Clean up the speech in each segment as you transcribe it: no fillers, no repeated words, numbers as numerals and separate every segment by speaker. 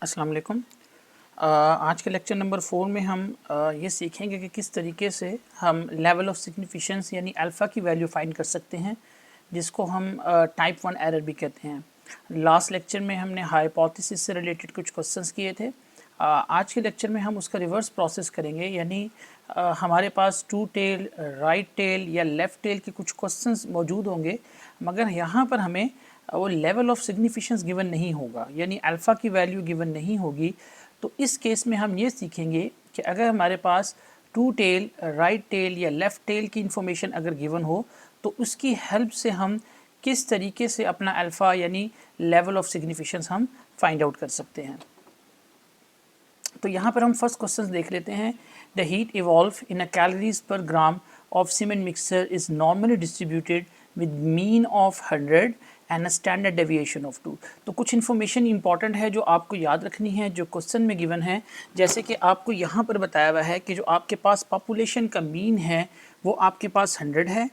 Speaker 1: अस्सलाम वालेकुम। आज के लेक्चर नंबर 4 में हम ये सीखेंगे कि किस तरीके से हम लेवल ऑफ सिग्निफिकेंस यानी अल्फ़ा की वैल्यू फाइंड कर सकते हैं, जिसको हम टाइप 1 एरर भी कहते हैं। लास्ट लेक्चर में हमने हाइपोथेसिस से रिलेटेड कुछ क्वेश्चंस किए थे। आज के लेक्चर में हम उसका रिवर्स प्रोसेस करेंगे, यानी हमारे पास टू टेल, राइट टेल या लेफ़्ट टेल के कुछ क्वेश्चंस मौजूद होंगे, मगर यहाँ पर हमें वो लेवल ऑफ सिग्निफिकेंस गिवन नहीं होगा, यानी अल्फ़ा की वैल्यू गिवन नहीं होगी। तो इस केस में हम ये सीखेंगे कि अगर हमारे पास टू टेल, राइट टेल या लेफ़्ट टेल की इंफॉर्मेशन अगर गिवन हो तो उसकी हेल्प से हम किस तरीके से अपना अल्फ़ा यानी लेवल ऑफ सिग्निफिकेंस हम फाइंड आउट कर सकते हैं। तो यहाँ पर हम फर्स्ट क्वेश्चन देख लेते हैं। The heat evolve in a calories पर gram of cement mixture is normally distributed with mean of 100 and a standard deviation of 2। तो कुछ इन्फॉर्मेशन इंपॉर्टेंट है जो आपको याद रखनी है, जो क्वेश्चन में गिवन है। जैसे कि आपको यहाँ पर बताया हुआ है कि जो आपके पास पॉपुलेशन का मीन है वो आपके पास 100 है,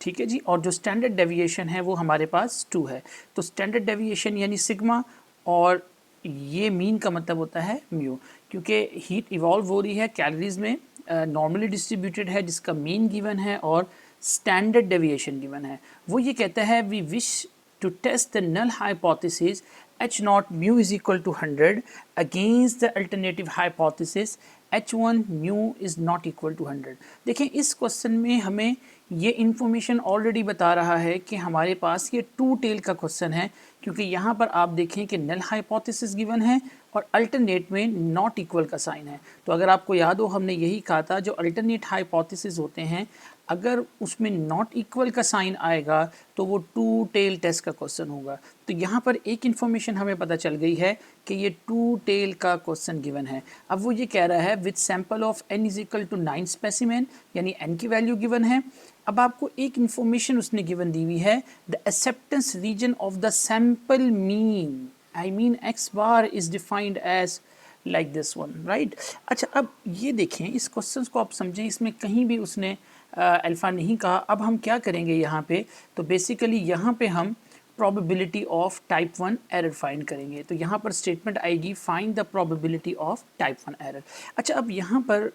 Speaker 1: ठीक है जी, और जो स्टैंडर्ड डेविएशन है वो हमारे पास 2 है। तो स्टैंडर्ड डेविएशन यानी सिग्मा, और ये मीन का मतलब होता है म्यू, क्योंकि हीट इवॉल्व हो रही है कैलोरीज में, नॉर्मली डिस्ट्रीब्यूटेड है जिसका मीन गिवन है और स्टैंडर्ड डेविएशन गिवन है। वो ये कहता है we wish to test the null hypothesis H0 mu is equal to 100 against the alternative hypothesis H1 mu is not equal to 100। देखें, इस क्वेश्चन में हमें ये इन्फॉर्मेशन ऑलरेडी बता रहा है कि हमारे पास ये टू टेल का क्वेश्चन है, क्योंकि यहाँ पर आप देखें कि नल हाइपोथेसिस गिवन है और अल्टरनेट में नॉट इक्वल का साइन है। तो अगर आपको याद हो, हमने यही कहा था जो अल्टरनेट हाइपोथेसिस होते हैं अगर उसमें नॉट इक्वल का साइन आएगा तो वो टू टेल टेस्ट का क्वेश्चन होगा। तो यहाँ पर एक इन्फॉर्मेशन हमें पता चल गई है कि ये टू टेल का क्वेश्चन गिवन है। अब वो ये कह रहा है with sample of n is equal to 9 specimen, यानी n की वैल्यू गिवन है। अब आपको एक इन्फॉर्मेशन उसने गिवन दी हुई है, the acceptance region of the sample mean, I mean x bar is defined as like this one, right. अच्छा, अब ये देखें, इस क्वेश्चन को आप समझें, इसमें कहीं भी उसने अल्फ़ा नहीं कहा। अब हम क्या करेंगे यहाँ पे, तो बेसिकली यहाँ पे हम probability of type 1 error find करेंगे। तो यहाँ पर स्टेटमेंट आएगी find the probability of type 1 error. अच्छा, अब यहाँ पर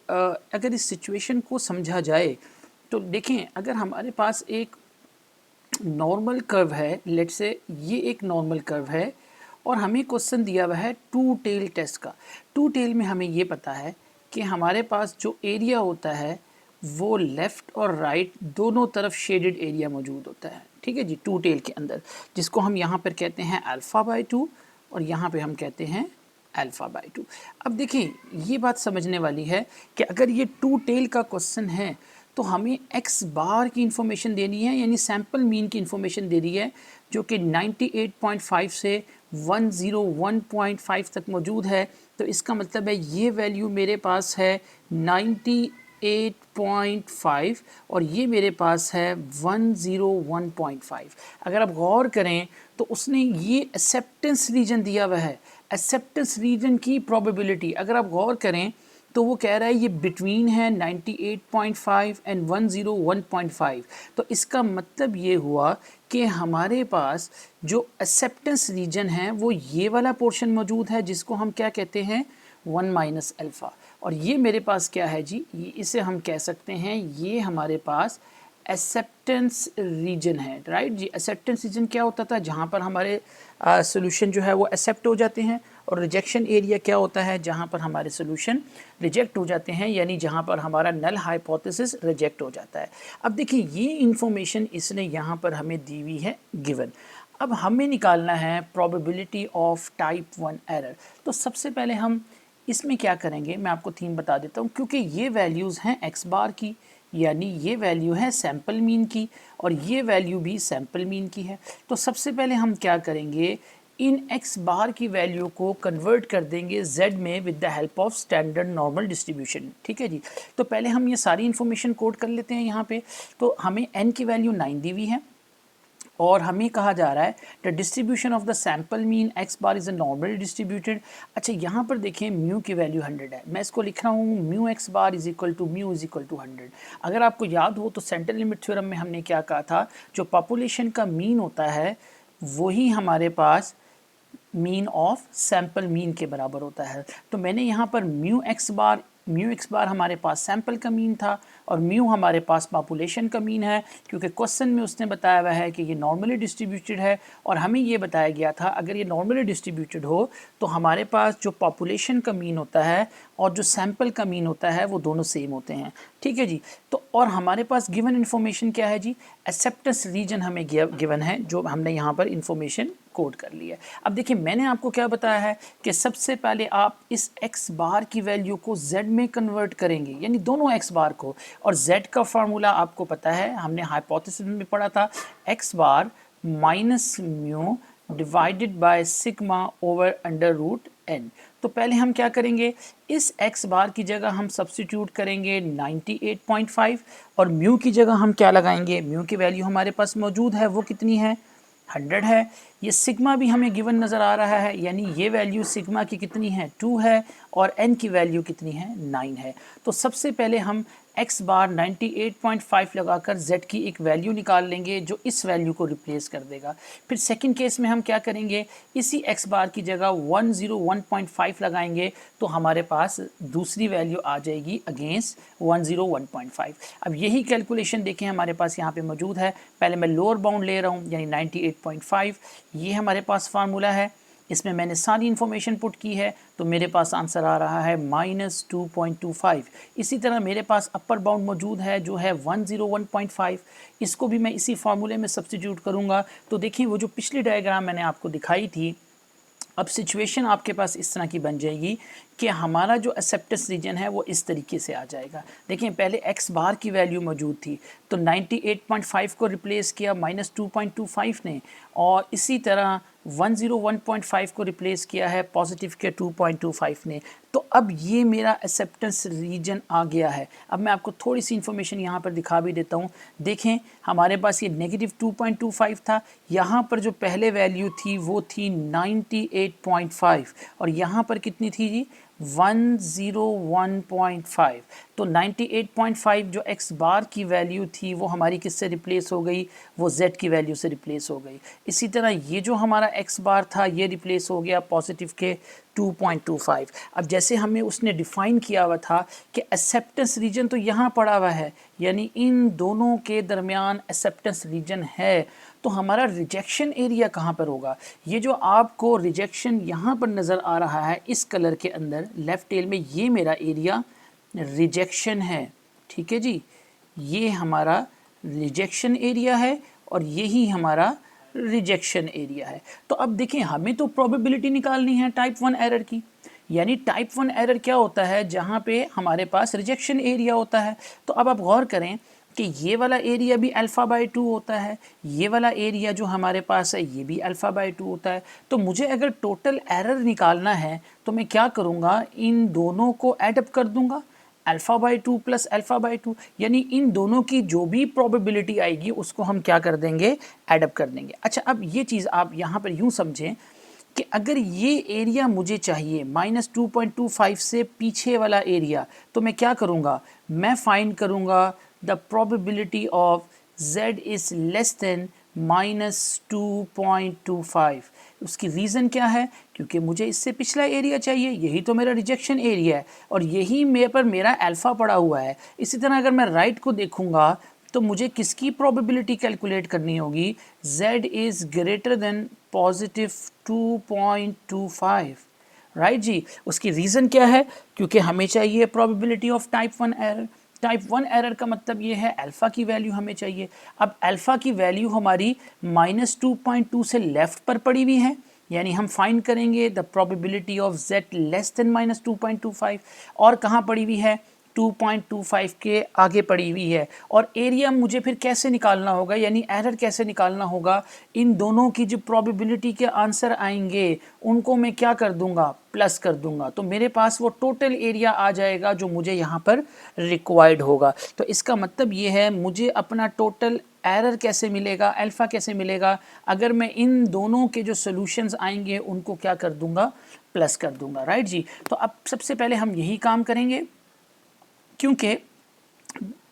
Speaker 1: अगर इस सिचुएशन को समझा जाए तो देखें, अगर हमारे पास एक नॉर्मल कर्व है, लेट से ये एक नॉर्मल कर्व है और हमें क्वेश्चन दिया हुआ है टू टेल टेस्ट का। टू टेल में हमें ये पता है कि हमारे पास जो एरिया होता है वो लेफ़्ट और राइट दोनों तरफ शेडेड एरिया मौजूद होता है, ठीक है जी, टू टेल के अंदर, जिसको हम यहाँ पर कहते हैं अल्फ़ा बाई 2 और यहाँ पे हम कहते हैं अल्फ़ा बाई 2। अब देखिए, ये बात समझने वाली है कि अगर ये टू टेल का क्वेश्चन है तो हमें x बार की इंफॉर्मेशन देनी है, यानी सैम्पल मीन की इंफॉर्मेशन दे रही है, जो कि 98.5 से 101.5 तक मौजूद है। तो इसका मतलब है ये वैल्यू मेरे पास है 98.5 और ये मेरे पास है 101.5। अगर आप गौर करें तो उसने ये एक्सेप्टेंस रीजन दिया हुआ है, एक्सेप्टेंस रीजन की प्रोबेबिलिटी अगर आप गौर करें तो वो कह रहा है ये बिटवीन है 98.5 एंड 101.5। तो इसका मतलब ये हुआ कि हमारे पास जो एक्सेप्टेंस रीजन है वो ये वाला पोर्शन मौजूद है, जिसको हम क्या कहते हैं 1 माइनस अल्फ़ा। और ये मेरे पास क्या है जी, ये इसे हम कह सकते हैं ये हमारे पास एक्सेप्टेंस रीजन है, राइट जी। एक्सेप्टेंस रीजन क्या होता था, जहाँ पर हमारे सोल्यूशन जो है वो एक्सेप्ट हो जाते हैं, और रिजेक्शन एरिया क्या होता है, जहाँ पर हमारे सोल्यूशन रिजेक्ट हो जाते हैं, यानी जहाँ पर हमारा नल हाइपोथेसिस रिजेक्ट हो जाता है। अब देखिए, ये इंफॉर्मेशन इसने यहाँ पर हमें दी हुई है गिवन। अब हमें निकालना है प्रोबेबिलिटी ऑफ टाइप 1 एरर। तो सबसे पहले हम इसमें क्या करेंगे, मैं आपको थीम बता देता हूँ, क्योंकि ये वैल्यूज़ हैं x बार की, यानी ये वैल्यू है सैम्पल मीन की, और ये वैल्यू भी सैम्पल मीन की है। तो सबसे पहले हम क्या करेंगे, इन x बार की वैल्यू को कन्वर्ट कर देंगे z में with the help of standard normal distribution, ठीक है जी। तो पहले हम ये सारी इन्फॉर्मेशन कोड कर लेते हैं यहाँ पे। तो हमें n की वैल्यू 9 दी हुई है और हमें कहा जा रहा है the distribution of the sample mean x bar is a normal distributed. अच्छा, यहाँ पर देखें म्यू की वैल्यू 100 है, मैं इसको लिख रहा हूँ mu x bar is equal to mu is equal to 100। अगर आपको याद हो तो सेंट्रल लिमिट थ्योरम में हमने क्या कहा था, जो पॉपुलेशन का मीन होता है वही हमारे पास मीन ऑफ सैम्पल मीन के बराबर होता है। तो मैंने यहाँ पर म्यू एक्स बार हमारे पास सैम्पल का मीन था और म्यू हमारे पास पॉपुलेशन का मीन है, क्योंकि क्वेश्चन में उसने बताया हुआ है कि ये नॉर्मली डिस्ट्रीब्यूटेड है और हमें ये बताया गया था अगर ये नॉर्मली डिस्ट्रीब्यूटेड हो तो हमारे पास जो पॉपुलेशन का मीन होता है और जो सैम्पल का मीन होता है वो दोनों सेम होते हैं। ठीक है जी। तो और हमारे पास गिवन इन्फॉर्मेशन क्या है जी, एक्सेप्टेंस रीजन हमें गिवन है, जो हमने यहाँ पर इन्फॉर्मेशन कोड कर ली है। अब देखिए मैंने आपको क्या बताया है कि सबसे पहले आप इस x बार की वैल्यू को z में कन्वर्ट करेंगे, यानी दोनों x बार को, और z का फार्मूला आपको पता है, हमने हाइपोथेसिस में पढ़ा था, x bar minus mu divided by sigma over under root n। तो पहले हम क्या करेंगे, इस x बार की जगह हम सब्स्टिट्यूट करेंगे 98.5 और म्यू की जगह हम क्या लगाएंगे, म्यू की वैल्यू हमारे पास मौजूद है, वो कितनी है, 100 है। ये सिग्मा भी हमें गिवन नज़र आ रहा है, यानी ये वैल्यू सिग्मा की कितनी है, 2 है, और n की वैल्यू कितनी है, 9 है। तो सबसे पहले हम x बार 98.5 लगाकर z की एक वैल्यू निकाल लेंगे जो इस वैल्यू को रिप्लेस कर देगा। फिर सेकंड केस में हम क्या करेंगे, इसी x बार की जगह 101.5 लगाएंगे तो हमारे पास दूसरी वैल्यू आ जाएगी अगेंस्ट 101.5। अब यही कैलकुलेशन देखें हमारे पास यहाँ पे मौजूद है। पहले मैं लोअर बाउंड ले रहा हूँ यानी 98.5, ये हमारे पास फार्मूला है, इसमें मैंने सारी इन्फॉर्मेशन पुट की है तो मेरे पास आंसर आ रहा है -2.25। इसी तरह मेरे पास अपर बाउंड मौजूद है जो है 101.5, इसको भी मैं इसी फार्मूले में सब्स्टिट्यूट करूँगा। तो देखिए वो जो पिछली डायग्राम मैंने आपको दिखाई थी, अब सिचुएशन आपके पास इस तरह की बन जाएगी कि हमारा जो एक्सेप्टेंस रीजन है वो इस तरीके से आ जाएगा। देखिए पहले x बार की वैल्यू मौजूद थी तो 98.5 को रिप्लेस किया -2.25 ने, और इसी तरह 101.5 को रिप्लेस किया है पॉजिटिव के 2.25 ने। तो अब ये मेरा एक्सेप्टेंस रीजन आ गया है। अब मैं आपको थोड़ी सी इन्फॉर्मेशन यहाँ पर दिखा भी देता हूँ। देखें हमारे पास ये -2.25 था, यहाँ पर जो पहले वैल्यू थी वो थी 98.5 और यहाँ पर कितनी थी जी, 101.5। तो 98.5 जो x बार की वैल्यू थी वो हमारी किससे रिप्लेस हो गई, वो z की वैल्यू से रिप्लेस हो गई। इसी तरह ये जो हमारा x बार था ये रिप्लेस हो गया पॉजिटिव के 2.25। अब जैसे हमें उसने डिफ़ाइन किया हुआ था कि एक्सेप्टेंस रीजन तो यहाँ पड़ा हुआ है, यानी इन दोनों के दरमियान एक्सेप्टेंस रीजन है, तो हमारा रिजेक्शन एरिया कहाँ पर होगा। ये जो आपको रिजेक्शन यहाँ पर नज़र आ रहा है इस कलर के अंदर लेफ़्ट टेल में, ये मेरा एरिया रिजेक्शन है। ठीक है जी, ये हमारा रिजेक्शन एरिया है और यही हमारा रिजेक्शन एरिया है। तो अब देखें हमें तो प्रोबेबिलिटी निकालनी है टाइप 1 एरर की, यानी टाइप 1 एरर क्या होता है, जहाँ पे हमारे पास रिजेक्शन एरिया होता है। तो अब आप गौर करें कि ये वाला एरिया भी α/2 होता है, ये वाला एरिया जो हमारे पास है ये भी α/2 होता है। तो मुझे अगर टोटल एरर निकालना है तो मैं क्या करूँगा, इन दोनों को एडअप कर दूँगा, α/2 प्लस α/2, यानी इन दोनों की जो भी प्रोबेबिलिटी आएगी उसको हम क्या कर देंगे, एडअप कर देंगे। अच्छा अब ये चीज़ आप यहाँ पर यूँ समझें कि अगर ये एरिया मुझे चाहिए -2.25 से पीछे वाला एरिया, तो मैं क्या करूँगा, मैं फाइंड करूँगा the probability of z is less than -2.25। उसकी रीज़न क्या है, क्योंकि मुझे इससे पिछला एरिया चाहिए, यही तो मेरा रिजेक्शन एरिया है और यही मेरे पर मेरा अल्फ़ा पड़ा हुआ है। इसी तरह अगर मैं राइट को देखूँगा तो मुझे किसकी प्रोबेबिलिटी कैलकुलेट करनी होगी, z is greater than +2.25, right ji. उसकी रीज़न क्या है, क्योंकि हमें चाहिए probability of type 1 error. Type 1 error का मतलब ये है अल्फ़ा की वैल्यू हमें चाहिए। अब अल्फ़ा की वैल्यू हमारी -2.2 से लेफ़्ट पर पड़ी हुई है, यानी हम फाइंड करेंगे the probability of z less than -2.25, और कहाँ पड़ी हुई है, 2.25 के आगे पड़ी हुई है। और एरिया मुझे फिर कैसे निकालना होगा, यानी एरर कैसे निकालना होगा, इन दोनों की जो प्रोबेबिलिटी के आंसर आएंगे उनको मैं क्या कर दूंगा, प्लस कर दूंगा, तो मेरे पास वो टोटल एरिया आ जाएगा जो मुझे यहाँ पर रिक्वायर्ड होगा। तो इसका मतलब ये है मुझे अपना टोटल एरर कैसे मिलेगा, अल्फ़ा कैसे मिलेगा, अगर मैं इन दोनों के जो सॉल्यूशंस आएंगे उनको क्या कर दूंगा, प्लस कर दूंगा, राइट जी। तो अब सबसे पहले हम यही काम करेंगे, क्योंकि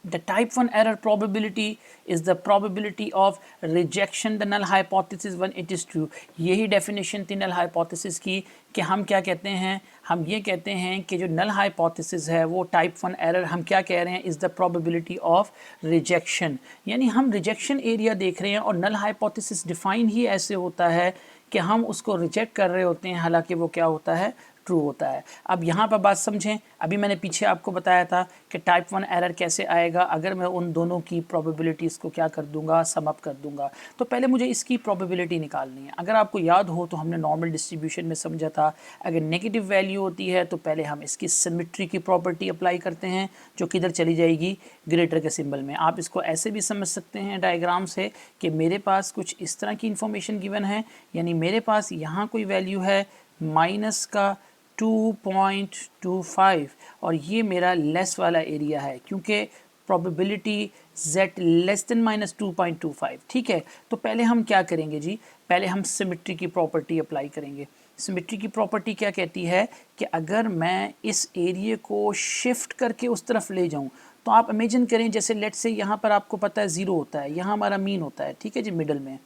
Speaker 1: The type 1 error probability is the probability of rejection the null hypothesis when it is true. यही definition थी null hypothesis की कि हम क्या कहते हैं, हम ये कहते हैं कि जो null hypothesis है वो type 1 error हम क्या कह रहे हैं is the probability of rejection. यानी हम rejection area देख रहे हैं और null hypothesis define ही ऐसे होता है कि हम उसको reject कर रहे होते हैं, हालांकि वो क्या होता है, ट्रू होता है। अब यहाँ पर बात समझें, अभी मैंने पीछे आपको बताया था कि टाइप 1 एरर कैसे आएगा अगर मैं उन दोनों की प्रोबेबिलिटीज़ को क्या कर दूंगा, सम अप कर दूंगा। तो पहले मुझे इसकी प्रोबेबिलिटी निकालनी है। अगर आपको याद हो तो हमने नॉर्मल डिस्ट्रीब्यूशन में समझा था, अगर नेगेटिव वैल्यू होती है तो पहले हम इसकी सिमेट्री की प्रॉपर्टी अप्लाई करते हैं जो किधर चली जाएगी, ग्रेटर के सिंबल में। आप इसको ऐसे भी समझ सकते हैं डायग्राम से कि मेरे पास कुछ इस तरह की इंफॉर्मेशन गिवन है, यानी मेरे पास यहाँ कोई वैल्यू है माइनस का 2.25 और ये मेरा लेस वाला एरिया है क्योंकि probability z less then minus 2.25, ठीक है। तो पहले हम क्या करेंगे जी, पहले हम सिमेट्री की प्रॉपर्टी अप्लाई करेंगे। सिमेट्री की प्रॉपर्टी क्या कहती है कि अगर मैं इस एरिया को शिफ्ट करके उस तरफ ले जाऊं तो आप इमेजिन करें जैसे लेट्स से यहाँ पर आपको पता है 0 होता है, यहाँ हमारा मीन होता है, ठीक है जी, मिडल में,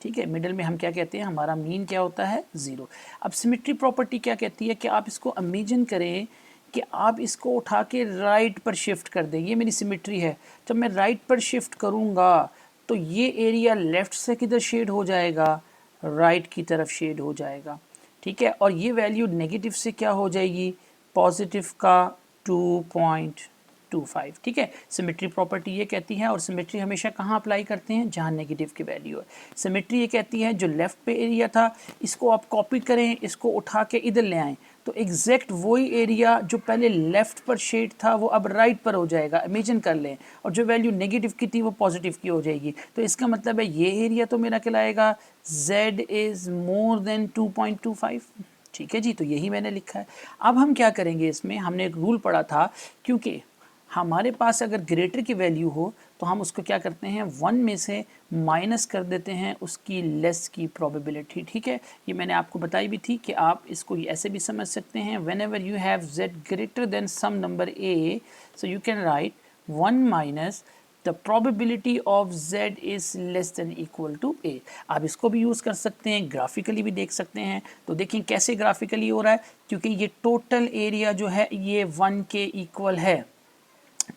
Speaker 1: ठीक है, मिडल में हम क्या कहते हैं, हमारा मीन क्या होता है, 0। अब सिमेट्री प्रॉपर्टी क्या कहती है कि आप इसको इमेजिन करें कि आप इसको उठा के राइट पर शिफ्ट कर दें। ये मेरी सिमेट्री है, जब मैं राइट पर शिफ्ट करूँगा तो ये एरिया लेफ़्ट से किधर शेड हो जाएगा, राइट की तरफ शेड हो जाएगा, ठीक है। और ये वैल्यू नेगेटिव से क्या हो जाएगी, पॉजिटिव का 2.25, ठीक है। सिमेट्री प्रॉपर्टी ये कहती है, और सिमेट्री हमेशा कहाँ अप्लाई करते हैं, जहाँ नेगेटिव की वैल्यू है। सिमेट्री ये कहती है जो लेफ़्ट पे एरिया था इसको आप कॉपी करें, इसको उठा के इधर ले आएँ तो एग्जैक्ट वही एरिया जो पहले लेफ़्ट पर शेड था वो अब राइट पर हो जाएगा, इमेजिन कर लें, और जो वैल्यू नेगेटिव की थी वो पॉजिटिव की हो जाएगी। तो इसका मतलब है ये एरिया तो मेरा कहलाएगा z इज़ मोर देन 2.25, ठीक है जी। तो यही मैंने लिखा है। अब हम क्या करेंगे, इसमें हमने एक रूल पढ़ा था, क्योंकि हमारे पास अगर ग्रेटर की वैल्यू हो तो हम उसको क्या करते हैं, 1 में से माइनस कर देते हैं उसकी लेस की प्रोबेबिलिटी, ठीक है। ये मैंने आपको बताई भी थी कि आप इसको ऐसे भी समझ सकते हैं, whenever you have z greater than some number a, so you can write 1 minus the probability of z is less than equal to a। आप इसको भी यूज़ कर सकते हैं, ग्राफिकली भी देख सकते हैं। तो देखें कैसे ग्राफिकली हो रहा है, क्योंकि ये टोटल एरिया जो है ये 1 के इक्वल है,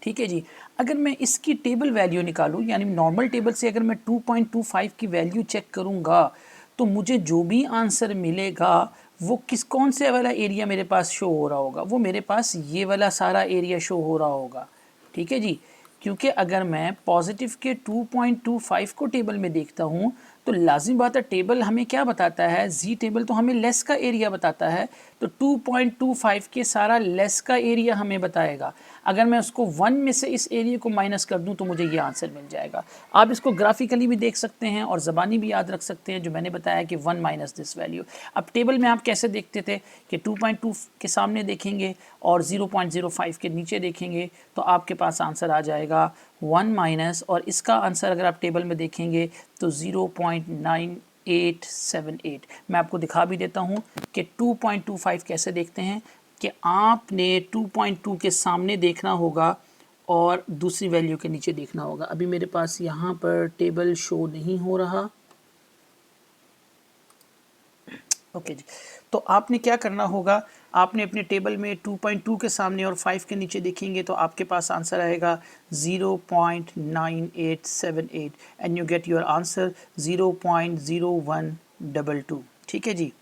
Speaker 1: ठीक है जी। अगर मैं इसकी टेबल वैल्यू निकालूं, यानी नॉर्मल टेबल से अगर मैं 2.25 की वैल्यू चेक करूंगा तो मुझे जो भी आंसर मिलेगा वो कौन से वाला एरिया मेरे पास शो हो रहा होगा, वो मेरे पास ये वाला सारा एरिया शो हो रहा होगा, ठीक है जी। क्योंकि अगर मैं पॉजिटिव के 2.25 को टेबल में देखता हूँ तो लाजिम बात है, टेबल हमें क्या बताता है, जी टेबल तो हमें लेस का एरिया बताता है, तो 2.25 के सारा लेस का एरिया हमें बताएगा। अगर मैं उसको 1 में से इस एरिया को माइनस कर दूं तो मुझे ये आंसर मिल जाएगा। आप इसको ग्राफिकली भी देख सकते हैं और ज़बानी भी याद रख सकते हैं, जो मैंने बताया कि 1 माइनस दिस वैल्यू। अब टेबल में आप कैसे देखते थे कि 2.2 के सामने देखेंगे और 0.05 के नीचे देखेंगे तो आपके पास आंसर आ जाएगा 1 माइनस, और इसका आंसर अगर आप टेबल में देखेंगे तो 0.9878। मैं आपको दिखा भी देता हूँ कि 2.25 कैसे देखते हैं, कि आपने 2.2 के सामने देखना होगा और दूसरी वैल्यू के नीचे देखना होगा। अभी मेरे पास यहाँ पर टेबल शो नहीं हो रहा, ओके जी। तो आपने क्या करना होगा, आपने अपने टेबल में 2.2 के सामने और 5 के नीचे देखेंगे तो आपके पास आंसर आएगा 0.9878 and you get your answer 0.0122, ठीक है जी।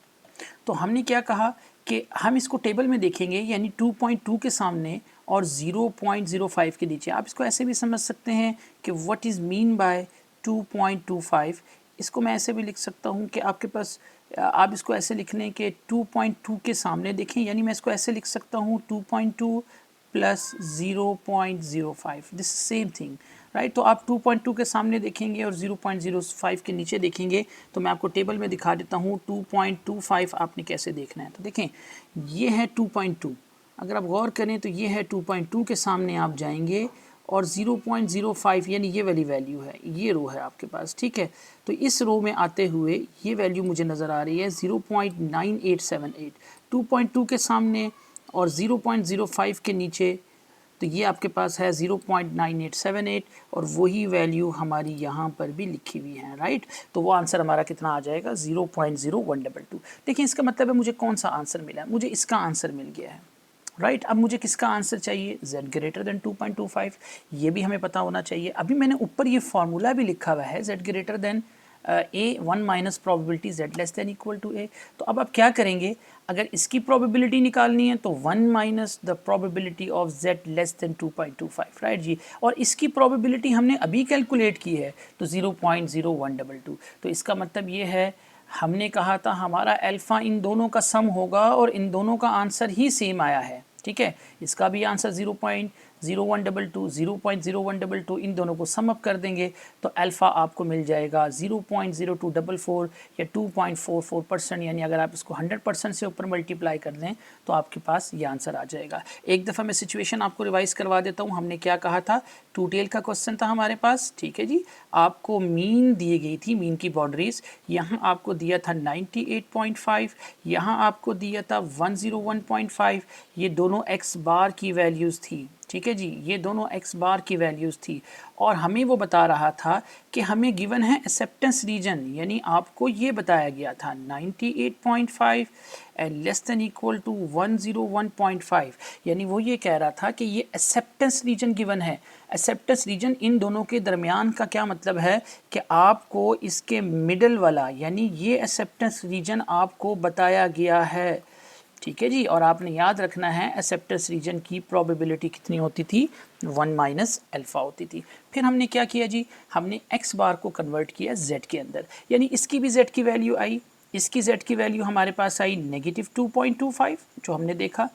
Speaker 1: तो हमने क्या कहा कि हम इसको टेबल में देखेंगे, यानी 2.2 के सामने और 0.05 के नीचे। आप इसको ऐसे भी समझ सकते हैं कि व्हाट इज़ मीन बाय 2.25। इसको मैं ऐसे भी लिख सकता हूँ कि आपके पास, आप इसको ऐसे लिख लें कि 2.2 के सामने देखें, यानी मैं इसको ऐसे लिख सकता हूँ 2.2 plus 0.05, this same thing, right. तो आप 2.2 के सामने देखेंगे और 0.05 के नीचे देखेंगे। तो मैं आपको टेबल में दिखा देता हूँ 2.25 आपने कैसे देखना है। तो देखें ये है 2.2, अगर आप गौर करें तो ये है 2.2 के सामने आप जाएंगे और 0.05 यानी ये वाली वैल्यू है, ये रो है आपके पास, ठीक है। तो इस रो में आते हुए ये वैल्यू मुझे नज़र आ रही है 0.9878, 2.2 के सामने और 0.05 के नीचे। तो ये आपके पास है 0.9878 और वही वैल्यू हमारी यहाँ पर भी लिखी हुई है, राइट। तो वो आंसर हमारा कितना आ जाएगा 0.0122। देखिए इसका मतलब है मुझे कौन सा आंसर मिला है, मुझे इसका आंसर मिल गया है, राइट। अब मुझे किसका आंसर चाहिए, z ग्रेटर देन 2.25, ये भी हमें पता होना चाहिए। अभी मैंने ऊपर ये फार्मूला भी लिखा हुआ है z greater than a 1 minus probability z less than equal to a. तो अब आप क्या करेंगे, अगर इसकी प्रोबेबिलिटी निकालनी है तो 1 minus the probability of z less than 2.25, right ji. और इसकी प्रोबेबिलिटी हमने अभी कैलकुलेट की है तो 0.0122। तो इसका मतलब ये है, हमने कहा था हमारा अल्फ़ा इन दोनों का सम होगा और इन दोनों का आंसर ही सेम आया है, ठीक है। इसका भी आंसर 0.0122, 0.0122 इन दोनों को सम अप कर देंगे तो अल्फ़ा आपको मिल जाएगा 0.0244 या 2.44%, यानी अगर आप इसको 100% से ऊपर मल्टीप्लाई कर दें तो आपके पास ये आंसर आ जाएगा। एक दफ़ा मैं सिचुएशन आपको रिवाइज़ करवा देता हूँ। हमने क्या कहा था, टू टेल का क्वेश्चन था हमारे पास, ठीक है जी। आपको मीन दी गई थी, मीन की बाउंड्रीज यहाँ आपको दिया था 98.5, यहाँ आपको दिया था 101.5, ये दोनों एक्स बार की वैल्यूज़ थी, ठीक है जी, ये दोनों एक्स बार की वैल्यूज़ थी। और हमें वो बता रहा था कि हमें गिवन है एक्सेप्टेंस रीजन, यानी आपको ये बताया गया था 98.5 and less than equal to 101.5, यानी वो ये कह रहा था कि ये एक्सेप्टेंस रीजन गिवन है। एक्सेप्टेंस रीजन इन दोनों के दरमियान का क्या मतलब है कि आपको इसके मिडल वाला, यानी ये एक्सेप्टेंस रीजन आपको बताया गया है, ठीक है जी। और आपने याद रखना है एक्सेप्टेंस रीजन की प्रोबेबिलिटी कितनी होती थी, 1 माइनस अल्फ़ा होती थी। फिर हमने क्या किया जी, हमने एक्स बार को कन्वर्ट किया z के अंदर, यानी इसकी भी z की वैल्यू आई, इसकी z की वैल्यू हमारे पास आई -2.25 जो हमने देखा,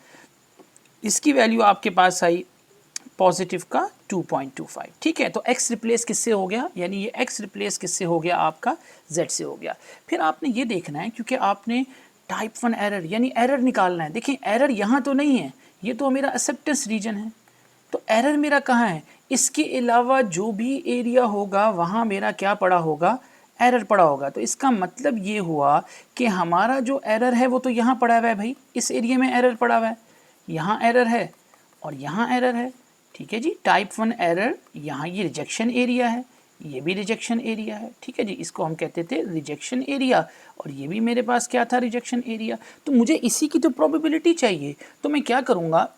Speaker 1: इसकी वैल्यू आपके पास आई पॉजिटिव का 2.25, ठीक है। तो x रिप्लेस किससे हो गया, यानी ये x रिप्लेस किससे हो गया, आपका z से हो गया। फिर आपने ये देखना है, क्योंकि आपने टाइप 1 एरर यानी एरर निकालना है। देखिए एरर यहाँ तो नहीं है, ये तो मेरा एक्सेप्टेंस रीजन है, तो एरर मेरा कहाँ है, इसके अलावा जो भी एरिया होगा वहाँ मेरा क्या पड़ा होगा, एरर पड़ा होगा। तो इसका मतलब ये हुआ कि हमारा जो एरर है वो तो यहाँ पड़ा हुआ है भाई, इस एरिया में एरर पड़ा हुआ है, यहाँ एरर है और यहाँ एरर है, ठीक है जी। टाइप 1 एरर, यहाँ ये रिजेक्शन एरिया है, ये भी रिजेक्शन एरिया है, ठीक है जी, इसको हम कहते थे रिजेक्शन एरिया, और ये भी मेरे पास क्या था, रिजेक्शन एरिया। तो मुझे इसी की तो प्रोबेबिलिटी चाहिए, तो मैं क्या करूँगा,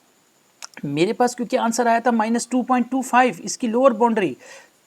Speaker 1: मेरे पास क्योंकि आंसर आया था -2.25 इसकी लोअर बाउंड्री,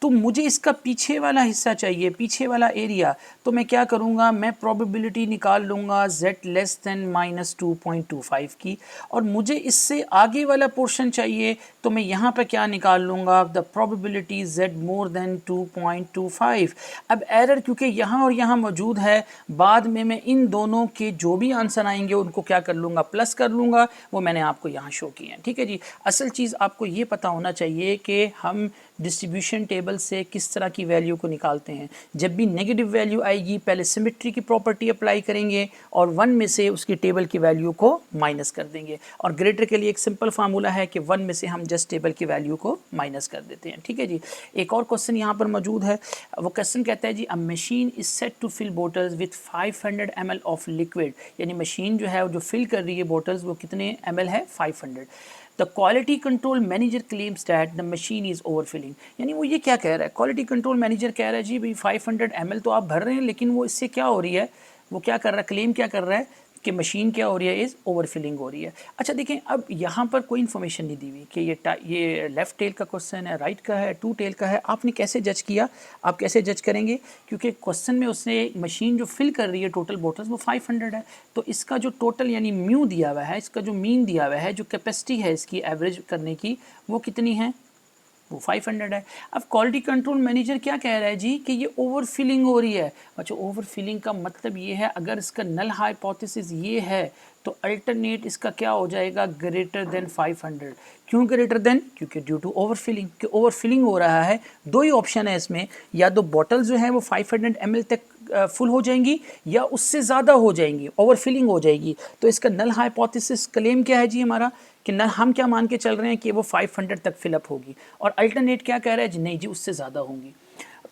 Speaker 1: तो मुझे इसका पीछे वाला हिस्सा चाहिए, पीछे वाला एरिया। तो मैं क्या करूँगा, मैं प्रोबेबिलिटी निकाल लूँगा z लेस देन -2.25 की, और मुझे इससे आगे वाला पोर्शन चाहिए तो मैं यहाँ पे क्या निकाल लूँगा, the probability z more than 2.25। अब एरर क्योंकि यहाँ और यहाँ मौजूद है, बाद में मैं इन दोनों के जो भी आंसर आएंगे उनको क्या कर लूँगा, प्लस कर लूँगा, वो मैंने आपको यहाँ शो किए हैं, ठीक है जी। असल चीज़ आपको ये पता होना चाहिए कि हम डिस्ट्रीब्यूशन टेबल से किस तरह की वैल्यू को निकालते हैं। जब भी नेगेटिव वैल्यू आएगी पहले सिमेट्री की प्रॉपर्टी अप्लाई करेंगे और 1 में से उसकी टेबल की वैल्यू को माइनस कर देंगे, और ग्रेटर के लिए एक सिंपल फार्मूला है कि 1 में से हम जस्ट टेबल की वैल्यू को माइनस कर देते हैं, ठीक है जी। एक और क्वेश्चन यहाँ पर मौजूद है, वो क्वेश्चन कहता है जी a machine is set to fill bottles with 500 ml of liquid, यानी मशीन जो है जो फिल कर रही है बोटल्स वो कितने ml है, 500। The quality control manager claims that the machine is overfilling, यानी वो ये क्या कह रहा है, क्वालिटी कंट्रोल मैनेजर कह रहा है जी भाई 500 ml तो आप भर रहे हैं, लेकिन वो इससे क्या हो रही है, वो क्या कर रहा है, क्लेम क्या कर रहा है कि मशीन क्या हो रही है, इज़ ओवरफिलिंग हो रही है। अच्छा देखें, अब यहाँ पर कोई इन्फॉर्मेशन नहीं दी हुई कि ये लेफ़्ट टेल का क्वेश्चन है, राइट का है, टू टेल का है, आपने कैसे जज किया, आप कैसे जज करेंगे, क्योंकि क्वेश्चन में उसने मशीन जो फिल कर रही है टोटल बोटल्स वो 500 है, तो इसका जो टोटल यानी म्यू दिया हुआ है, इसका जो मीन दिया हुआ है, जो कैपेसिटी है इसकी एवरेज करने की वो कितनी है, वो 500 है। अब क्वालिटी कंट्रोल मैनेजर क्या कह रहा है जी कि ये ओवर फिलिंग हो रही है। अच्छा, ओवर फिलिंग का मतलब ये है, अगर इसका नल हाइपोथेसिस ये है तो अल्टरनेट इसका क्या हो जाएगा, ग्रेटर देन 500। क्यों ग्रेटर देन, क्योंकि ड्यू टू ओवर फिलिंग, कि ओवर फिलिंग हो रहा है। दो ही ऑप्शन है इसमें, या तो बॉटल जो है वो 500 ml तक फुल हो जाएंगी या उससे ज़्यादा हो जाएंगी, ओवर फिलिंग हो जाएगी। तो इसका नल हाइपोथेसिस क्लेम क्या है जी हमारा, कि न हम क्या मान के चल रहे हैं कि वो 500 तक फिलअप होगी, और अल्टरनेट क्या कह रहा है जी, नहीं जी उससे ज़्यादा होंगी।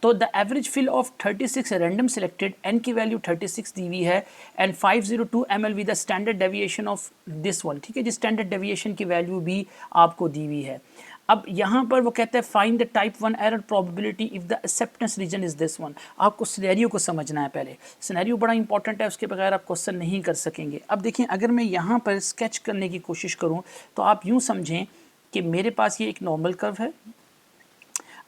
Speaker 1: तो the average fill of 36 random selected, n की वैल्यू 36 दी हुई है and 502 ml with the standard deviation of this one, ठीक है जी, स्टैंडर्ड डेविएशन की वैल्यू भी आपको दी हुई है। अब यहाँ पर वो कहते हैं find the type 1 error probability if the acceptance region is this one. आपको सिनेरियो को समझना है पहले, सिनेरियो बड़ा इंपॉर्टेंट है, उसके बगैर आप क्वेश्चन नहीं कर सकेंगे। अब देखिए अगर मैं यहाँ पर स्केच करने की कोशिश करूँ तो आप यूँ समझें कि मेरे पास ये एक नॉर्मल कर्व है।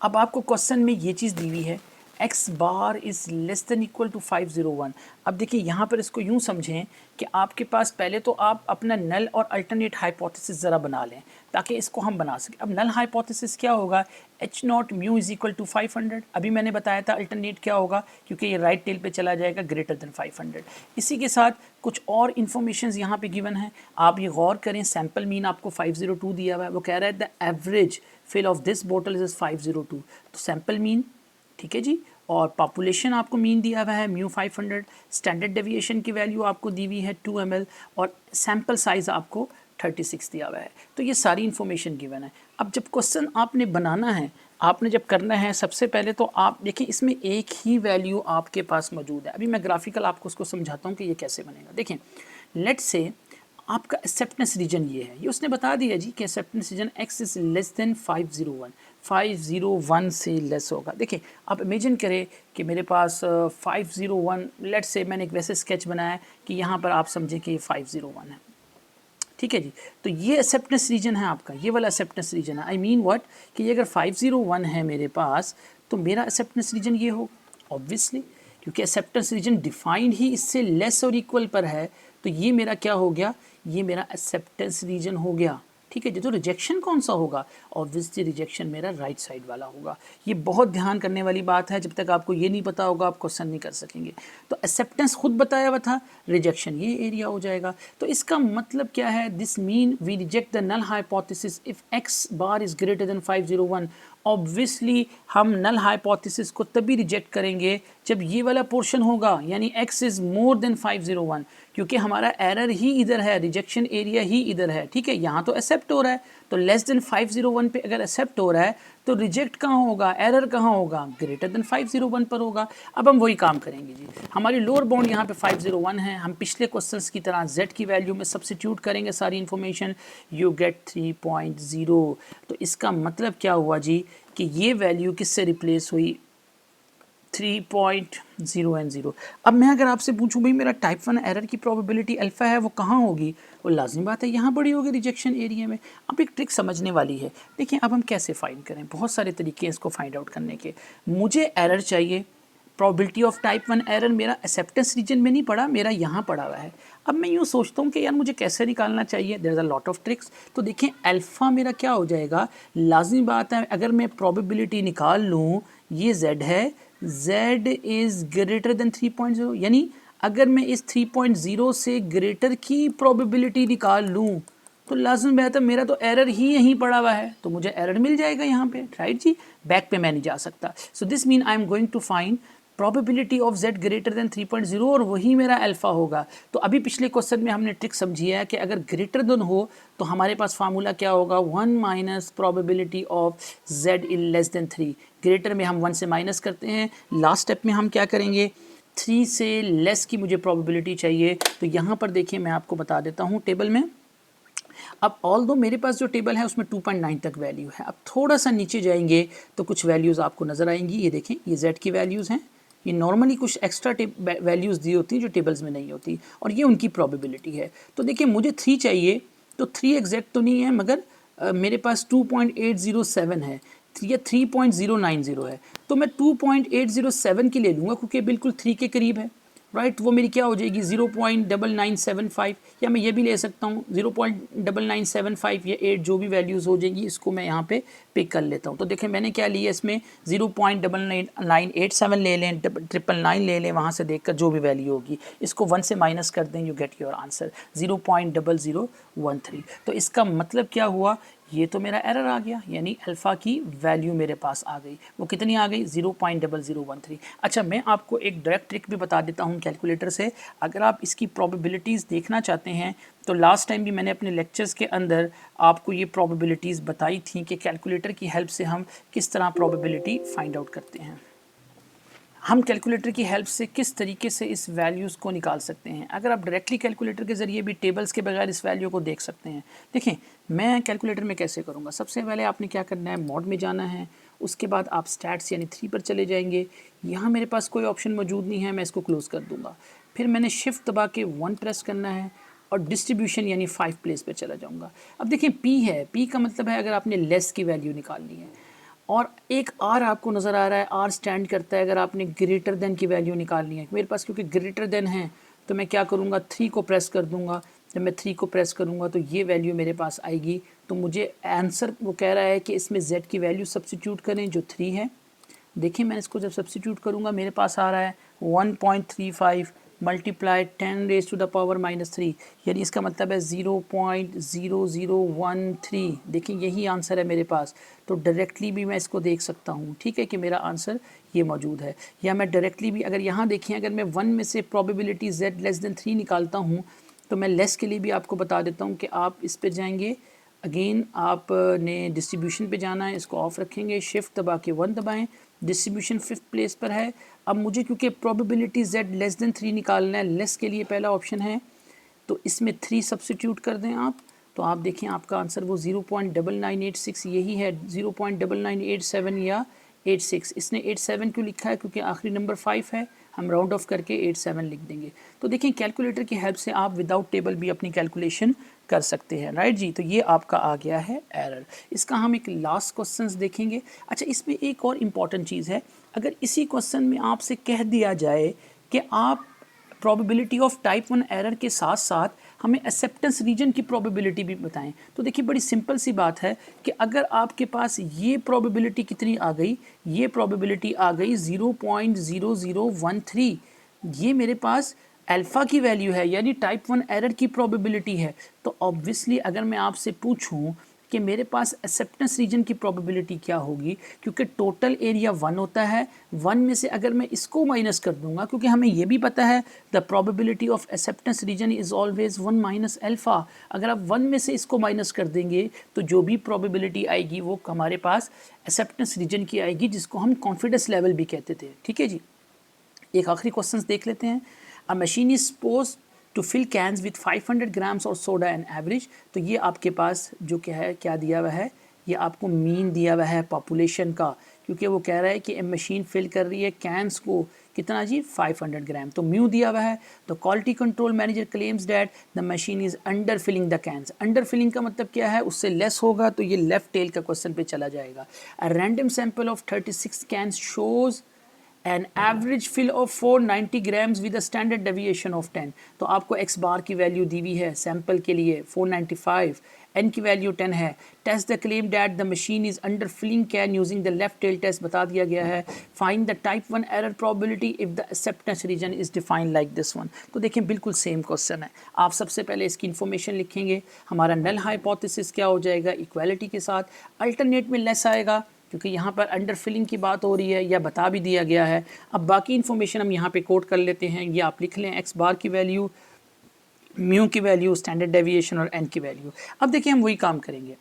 Speaker 1: अब आपको क्वेश्चन में ये चीज़ दी हुई है x bar is less than equal to 501। अब देखिए यहाँ पर इसको यूँ समझें कि आपके पास पहले तो आप अपना नल और अल्टरनेट हाइपोथेसिस ज़रा बना लें ताकि इसको हम बना सकें। अब नल हाइपोथेसिस क्या होगा, h naught mu is equal to 500। अभी मैंने बताया था अल्टरनेट क्या होगा, क्योंकि ये राइट टेल पे चला जाएगा ग्रेटर देन 500। इसी के साथ कुछ और इन्फॉर्मेशन यहाँ पे गिवन है, आप ये गौर करें। सैम्पल मीन आपको 502 दिया हुआ है, वो कह रहा है the average fill of this bottle is 502, तो सैम्पल मीन, ठीक है जी, और पॉपुलेशन आपको मीन दिया हुआ है म्यू 500, स्टैंडर्ड डेविएशन की वैल्यू आपको दी हुई है 2 ml और सैम्पल साइज़ आपको 36 दिया हुआ है। तो ये सारी इन्फॉर्मेशन गिवन है। अब जब क्वेश्चन आपने बनाना है, आपने जब करना है, सबसे पहले तो आप देखिए इसमें एक ही वैल्यू आपके पास मौजूद है। अभी मैं ग्राफिकल आपको उसको समझाता हूँ कि ये कैसे बनेगा। देखें लेट्स से आपका एक्सेप्टेंस रीजन ये है, ये उसने बता दिया जी कि acceptance region x is less than 501 से लेस होगा। देखिए आप इमेजिन करें कि मेरे पास 501, लेट्स से मैंने एक वैसे स्केच बनाया कि यहाँ पर आप समझें कि ये 501 है, ठीक है जी। तो ये एक्सेप्टेंस रीजन है आपका, ये वाला एक्सेप्टेंस रीजन है। आई मीन व्हाट कि ये अगर 501 है मेरे पास तो मेरा एक्सेप्टेंस रीजन ये होगा ऑब्वियसली, क्योंकि एक्सेप्टेंस रीजन डिफाइंड ही इससे लेस और इक्वल पर है। तो ये मेरा क्या हो गया, ये मेरा एक्सेप्टेंस रीजन हो गया, ठीक है जी। तो रिजेक्शन कौन सा होगा, ऑब्वियसली रिजेक्शन मेरा राइट साइड वाला होगा। ये बहुत ध्यान करने वाली बात है, जब तक आपको ये नहीं पता होगा आप क्वेश्चन नहीं कर सकेंगे। तो एक्सेप्टेंस खुद बताया हुआ था, रिजेक्शन ये एरिया हो जाएगा। तो इसका मतलब क्या है, this mean we reject the null hypothesis if x bar is greater than 501। Obviously हम नल हाइपोथेसिस को तभी रिजेक्ट करेंगे जब ये वाला पोर्शन होगा, यानी x इज़ मोर देन 501, क्योंकि हमारा एरर ही इधर है, रिजेक्शन एरिया ही इधर है, ठीक है। यहाँ तो एक्सेप्ट हो रहा है, तो लेस देन 501 पे अगर एक्सेप्ट हो रहा है तो रिजेक्ट कहाँ होगा, एरर कहाँ होगा, ग्रेटर देन 501 पर होगा। अब हम वही काम करेंगे जी। हमारी लोअर बाउंड यहाँ पे 501 है, हम पिछले क्वेश्चंस की तरह z की वैल्यू में सब्स्टिट्यूट करेंगे सारी इन्फॉर्मेशन, यू गेट 3.0। तो इसका मतलब क्या हुआ जी कि ये वैल्यू किससे रिप्लेस हुई, 3.0 एंड 0। अब मैं अगर आपसे पूछूं भाई मेरा टाइप 1 एरर की प्रोबेबिलिटी अल्फ़ा है वो कहाँ होगी, वो लाजिम बात है यहाँ बड़ी होगी रिजेक्शन एरिया में। अब एक ट्रिक समझने वाली है, देखिए अब हम कैसे फाइंड करें, बहुत सारे तरीके हैं इसको फाइंड आउट करने के। मुझे एरर चाहिए, प्रोबेबिलिटी ऑफ टाइप 1 एरर मेरा एक्सेप्टेंस रीजन में नहीं पड़ा, मेरा यहाँ पड़ा हुआ है। अब मैं यूँ सोचता हूँ कि यार मुझे कैसे निकालना चाहिए, there is a lot of tricks. तो देखें अल्फ़ा मेरा क्या हो जाएगा, लाजिम बात है अगर मैं प्रोबेबिलिटी निकाल लूँ, ये z है, z इज़ ग्रेटर देन 3.0, यानी अगर मैं इस 3.0 से ग्रेटर की प्रोबेबिलिटी निकाल लूँ तो लाजिम बात है मेरा तो एरर ही यहीं पड़ा हुआ है, तो मुझे एरर मिल जाएगा यहाँ पे, राइट जी। बैक पे मैं नहीं जा सकता। So this mean I am going to find probability of z greater than 3.0 और वही मेरा अल्फ़ा होगा। तो अभी पिछले क्वेश्चन में हमने ट्रिक समझी है कि अगर ग्रेटर देन हो तो हमारे पास फार्मूला क्या होगा, 1 minus probability of z in less than 3। Greater में हम 1 से माइनस करते हैं, लास्ट स्टेप में हम क्या करेंगे, 3 से लेस की मुझे प्रोबेबिलिटी चाहिए। तो यहाँ पर देखिए मैं आपको बता देता हूँ टेबल में। अब ऑल दो मेरे पास जो टेबल है उसमें 2.9 तक वैल्यू है। अब थोड़ा सा नीचे जाएंगे तो कुछ वैल्यूज़ आपको नज़र आएंगी, ये देखें ये z की वैल्यूज़ हैं, ये नॉर्मली कुछ एक्स्ट्रा वैल्यूज़ दी होती हैं जो टेबल्स में नहीं होती, और ये उनकी प्रोबेबिलिटी है। तो देखिए मुझे 3 चाहिए, तो 3 एग्जैक्ट तो नहीं है मगर मेरे पास 2.807 है या 3.090 है, तो मैं 2.807 की ले लूँगा क्योंकि बिल्कुल 3 के करीब है, राइट। वो मेरी क्या हो जाएगी 0.9975, या मैं ये भी ले सकता हूँ 0.9975 या 8, जो भी वैल्यूज़ हो जाएंगी इसको मैं यहाँ पे पिक कर लेता हूँ। तो देखें मैंने क्या लिया इसमें 0.9987 ले लें, 999 ले लें, वहाँ से देखकर जो भी वैल्यू होगी इसको 1 से माइनस कर दें, यू गेट योर आंसर 0.0013। तो इसका मतलब क्या हुआ, ये तो मेरा एरर आ गया, यानी अल्फ़ा की वैल्यू मेरे पास आ गई। वो कितनी आ गई, 0.0013। अच्छा मैं आपको एक डायरेक्ट ट्रिक भी बता देता हूँ कैलकुलेटर से। अगर आप इसकी प्रोबेबिलिटीज़ देखना चाहते हैं तो लास्ट टाइम भी मैंने अपने लेक्चर्स के अंदर आपको ये प्रोबेबिलिटीज़ बताई थी कि कैलकुलेटर की हेल्प से हम किस तरह प्रोबेबिलिटी फाइंड आउट करते हैं। हम कैलकुलेटर की हेल्प से किस तरीके से इस वैल्यूज़ को निकाल सकते हैं। अगर आप डायरेक्टली कैलकुलेटर के ज़रिए भी टेबल्स के बगैर इस वैल्यू को देख सकते हैं। देखें मैं कैलकुलेटर में कैसे करूँगा। सबसे पहले आपने क्या करना है, मोड में जाना है, उसके बाद आप स्टैट्स यानी 3 पर चले जाएंगे। यहाँ मेरे पास कोई ऑप्शन मौजूद नहीं है, मैं इसको क्लोज़ कर दूँगा। फिर मैंने शिफ्ट दबा के 1 प्रेस करना है और डिस्ट्रीब्यूशन यानी 5 प्लेस पे चला जाऊँगा। अब देखें पी है, पी का मतलब है अगर आपने लेस की वैल्यू निकालनी है, और एक आर आपको नज़र आ रहा है, आर स्टैंड करता है अगर आपने ग्रेटर देन की वैल्यू निकालनी है। मेरे पास क्योंकि ग्रेटर देन है तो मैं क्या करूँगा, 3 को प्रेस कर दूँगा। जब मैं 3 को प्रेस करूँगा तो ये वैल्यू मेरे पास आएगी। तो मुझे आंसर वो कह रहा है कि इसमें z की वैल्यू सब्स्टिट्यूट करें जो 3 है। देखिए मैंने इसको जब सब्स्टिट्यूट करूँगा मेरे पास आ रहा है 1.35 multiply 10 raise to the power -3, यानी इसका मतलब है 0.0013। देखिए यही आंसर है मेरे पास। तो डायरेक्टली भी मैं इसको देख सकता हूँ, ठीक है, कि मेरा आंसर ये मौजूद है। या मैं डायरेक्टली भी अगर यहाँ देखिए, अगर मैं 1 में से प्रोबेबिलिटी z लेस देन 3 निकालता हूँ तो मैं लेस के लिए भी आपको बता देता हूँ कि आप इस पर जाएंगे, अगेन आपने डिस्ट्रीब्यूशन पे जाना है, इसको ऑफ रखेंगे, शिफ्ट दबा के 1 दबाएं, डिस्ट्रीब्यूशन 5th प्लेस पर है। अब मुझे क्योंकि प्रोबेबिलिटी z लेस देन 3 निकालना है, लेस के लिए पहला ऑप्शन है तो इसमें 3 सब्स्टिट्यूट कर दें आप, तो आप देखें आपका आंसर वो 0.9986 यही है, 0.9987 या 86। इसने 87 क्यों लिखा है, क्योंकि आखिरी नंबर 5 है, हम राउंड ऑफ करके 87 लिख देंगे। तो देखें कैलकुलेटर की हेल्प से आप विदाउट टेबल भी अपनी कैलकुलेशन कर सकते हैं, राइट जी। तो ये आपका आ गया है एरर। इसका हम एक लास्ट क्वेश्चन देखेंगे। अच्छा, इसमें एक और इम्पॉर्टेंट चीज़ है, अगर इसी क्वेश्चन में आपसे कह दिया जाए कि आप प्रोबेबिलिटी ऑफ टाइप 1 एरर के साथ साथ हमें एक्सेप्टेंस रीजन की प्रोबेबिलिटी भी बताएं, तो देखिए बड़ी सिंपल सी बात है कि अगर आपके पास ये प्रोबेबिलिटी कितनी आ गई, ये प्रोबेबिलिटी आ गई 0.0013, ये मेरे पास अल्फ़ा की वैल्यू है, यानी टाइप 1 एरर की प्रोबेबिलिटी है। तो ऑब्वियसली अगर मैं आपसे पूछूं कि मेरे पास एक्सेप्टेंस रीजन की प्रोबेबिलिटी क्या होगी, क्योंकि टोटल एरिया 1 होता है, 1 में से अगर मैं इसको माइनस कर दूंगा, क्योंकि हमें ये भी पता है the probability of acceptance region is always 1 minus alpha. अगर आप 1 में से इसको माइनस कर देंगे तो जो भी प्रोबेबिलिटी आएगी वो हमारे पास एक्सेप्टेंस रीजन की आएगी, जिसको हम कॉन्फिडेंस लेवल भी कहते थे, ठीक है जी। एक आखिरी क्वेश्चन देख लेते हैं। A machine is suppose to fill cans with 500 grams or soda an average. तो ये आपके पास जो क्या है, क्या दिया हुआ है, ये आपको मीन दिया हुआ है पॉपुलेशन का, क्योंकि वो कह रहा है कि मशीन फिल कर रही है कैंस को कितना जी, 500 ग्राम, तो म्यू दिया हुआ है। तो quality control manager claims that the machine is under filling the cans. Under filling का मतलब क्या है, उससे लेस होगा, तो ये लेफ्ट टेल का क्वेश्चन पे चला जाएगा। A random sample of 36 cans shows an average fill of 490 grams with a standard deviation of 10। तो आपको एक्स बार की वैल्यू दी हुई है सैंपल के लिए 495, एन की वैल्यू 10 है। Test the claim that the machine is under filling can using the left tail test बता दिया गया है। Find the type 1 error probability if the acceptance region is defined like this one. तो देखें बिल्कुल same question है। आप सबसे पहले इसकी इन्फॉर्मेशन लिखेंगे, हमारा नल हाइपोथेसिस क्या हो जाएगा, इक्वालिटी के साथ, अल्टरनेट में लेस आएगा क्योंकि यहाँ पर अंडर फिलिंग की बात हो रही है, या बता भी दिया गया है। अब बाकी इन्फॉर्मेशन हम यहाँ पे कोट कर लेते हैं, ये आप लिख लें, एक्स बार की वैल्यू, म्यू की वैल्यू, स्टैंडर्ड डेविएशन और एन की वैल्यू। अब देखिए हम वही काम करेंगे,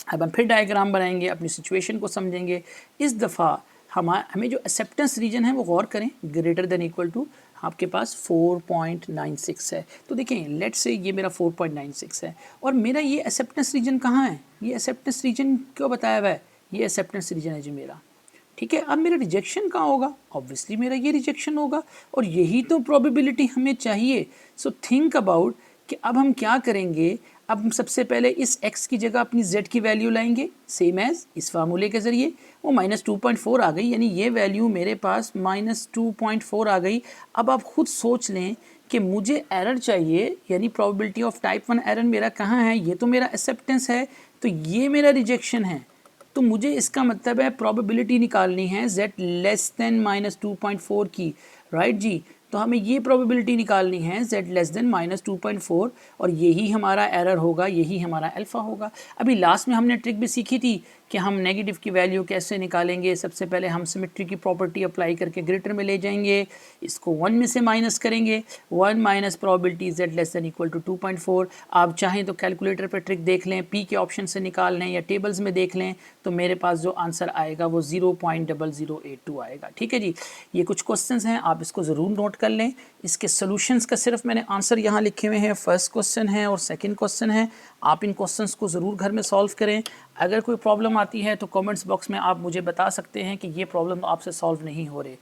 Speaker 1: अब हम फिर डायग्राम बनाएंगे, अपनी सिचुएशन को समझेंगे। इस दफ़ा हमें जो एक्सेप्टेंस रीजन है वो गौर करें, ग्रेटर देन इक्वल टू आपके पास 4.96 है। तो देखें लेट्स से ये मेरा 4.96 है और मेरा ये एक्सेप्टेंस रीजन कहाँ है, ये एक्सेप्टेंस रीजन क्यों बताया हुआ है, ये एक्सेप्टेंस रीजन है जी मेरा, ठीक है। अब मेरा रिजेक्शन कहाँ होगा, ऑब्वियसली मेरा ये रिजेक्शन होगा, और यही तो प्रोबेबिलिटी हमें चाहिए। सो थिंक अबाउट कि अब हम क्या करेंगे। अब हम सबसे पहले इस x की जगह अपनी z की वैल्यू लाएंगे, सेम एज इस फार्मूले के ज़रिए, वो -2.4 आ गई, यानी ये वैल्यू मेरे पास -2.4 आ गई। अब आप खुद सोच लें कि मुझे एरर चाहिए, यानी प्रोबेबिलिटी ऑफ टाइप 1 एरर मेरा कहाँ है, ये तो मेरा एक्सेप्टेंस है, तो ये मेरा रिजेक्शन है। तो मुझे इसका मतलब है प्रोबेबिलिटी निकालनी है z लेस देन -2.4 की, राइट जी। तो हमें ये प्रोबेबिलिटी निकालनी है z लेस देन -2.4, और यही हमारा एरर होगा, यही हमारा अल्फ़ा होगा। अभी लास्ट में हमने ट्रिक भी सीखी थी कि हम नेगेटिव की वैल्यू कैसे निकालेंगे। सबसे पहले हम सिमेट्री की प्रॉपर्टी अप्लाई करके ग्रेटर में ले जाएंगे, इसको 1 में से माइनस करेंगे, 1 minus probability z less than equal to 2.4। आप चाहें तो कैलकुलेटर पर ट्रिक देख लें, पी के ऑप्शन से निकाल लें या टेबल्स में देख लें, तो मेरे पास जो आंसर आएगा वो 0.0082 आएगा। ठीक है जी, ये कुछ क्वेश्चंस हैं, आप इसको ज़रूर नोट कर लें। इसके सॉल्यूशंस का सिर्फ मैंने आंसर यहाँ लिखे हुए हैं, फर्स्ट क्वेश्चन है और सेकंड क्वेश्चन है। आप इन क्वेश्चंस को ज़रूर घर में सॉल्व करें। अगर कोई प्रॉब्लम आती है तो कमेंट्स बॉक्स में आप मुझे बता सकते हैं कि ये प्रॉब्लम आपसे सॉल्व नहीं हो रही।